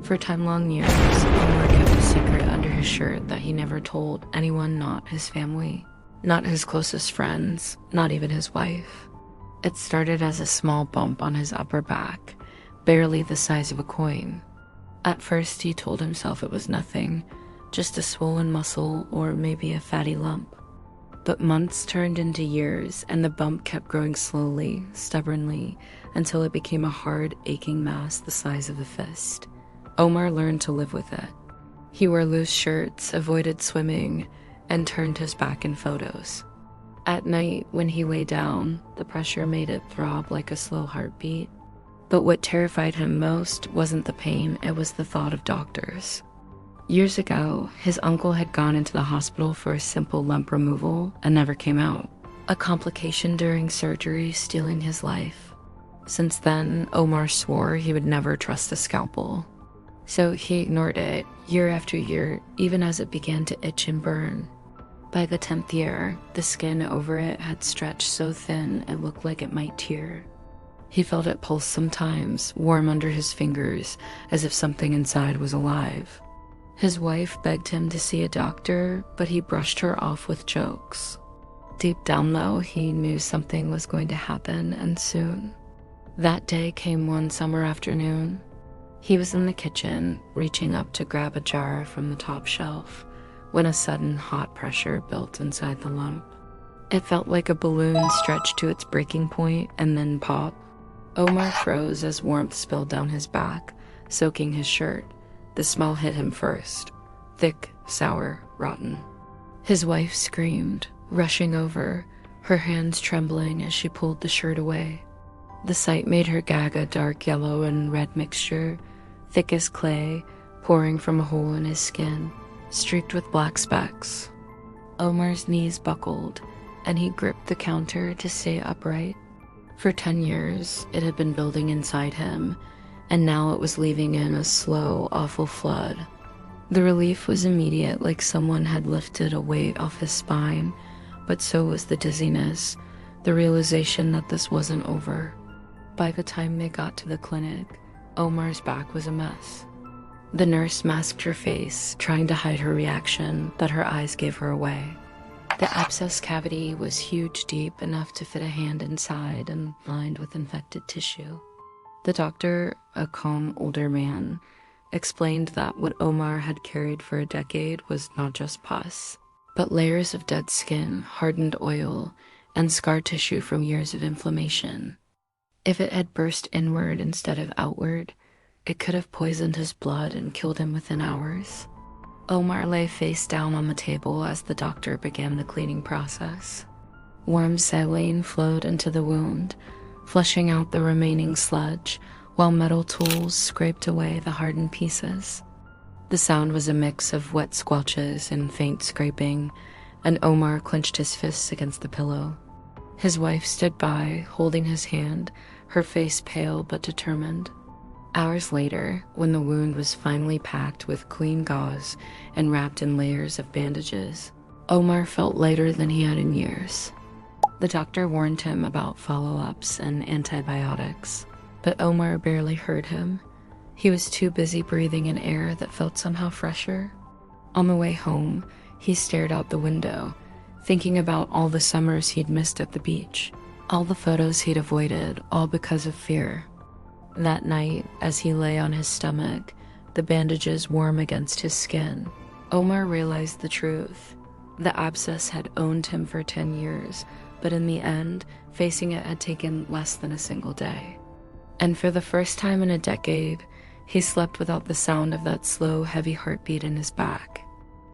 For 10 long years, Omar kept a secret under his shirt that he never told anyone, not his family, not his closest friends, not even his wife. It started as a small bump on his upper back, barely the size of a coin. At first, he told himself it was nothing, just a swollen muscle or maybe a fatty lump. But months turned into years, and the bump kept growing slowly, stubbornly, until it became a hard, aching mass the size of a fist. Omar learned to live with it. He wore loose shirts, avoided swimming, and turned his back in photos. At night, when he lay down, the pressure made it throb like a slow heartbeat. But what terrified him most wasn't the pain, it was the thought of doctors. Years ago, his uncle had gone into the hospital for a simple lump removal and never came out. A complication during surgery stealing his life. Since then, Omar swore he would never trust a scalpel. So he ignored it, year after year, even as it began to itch and burn. By the 10th year, the skin over it had stretched so thin it looked like it might tear. He felt it pulse sometimes, warm under his fingers, as if something inside was alive. His wife begged him to see a doctor, but he brushed her off with jokes. Deep down though, he knew something was going to happen, and soon. That day came one summer afternoon. He was in the kitchen, reaching up to grab a jar from the top shelf, when a sudden hot pressure built inside the lump. It felt like a balloon stretched to its breaking point and then popped. Omar froze as warmth spilled down his back, soaking his shirt. The smell hit him first. Thick, sour, rotten. His wife screamed, rushing over, her hands trembling as she pulled the shirt away. The sight made her gag a dark yellow and red mixture, thick as clay, pouring from a hole in his skin, streaked with black specks. Omar's knees buckled, and he gripped the counter to stay upright. For 10 years, it had been building inside him, and now it was leaving in a slow, awful flood. The relief was immediate, like someone had lifted a weight off his spine, but so was the dizziness, the realization that this wasn't over. By the time they got to the clinic, Omar's back was a mess. The nurse masked her face, trying to hide her reaction, but her eyes gave her away. The abscess cavity was huge, deep enough to fit a hand inside and lined with infected tissue. The doctor, a calm older man, explained that what Omar had carried for a decade was not just pus, but layers of dead skin, hardened oil, and scar tissue from years of inflammation. If it had burst inward instead of outward, it could have poisoned his blood and killed him within hours. Omar lay face down on the table as the doctor began the cleaning process. Warm saline flowed into the wound, flushing out the remaining sludge, while metal tools scraped away the hardened pieces. The sound was a mix of wet squelches and faint scraping, and Omar clenched his fists against the pillow. His wife stood by, holding his hand, her face pale but determined. Hours later, when the wound was finally packed with clean gauze and wrapped in layers of bandages, Omar felt lighter than he had in years. The doctor warned him about follow-ups and antibiotics, but Omar barely heard him. He was too busy breathing in air that felt somehow fresher. On the way home, he stared out the window, thinking about all the summers he'd missed at the beach, all the photos he'd avoided, all because of fear. That night, as he lay on his stomach, the bandages warm against his skin, Omar realized the truth. The abscess had owned him for 10 years, but in the end, facing it had taken less than a single day. And for the first time in a decade, he slept without the sound of that slow, heavy heartbeat in his back.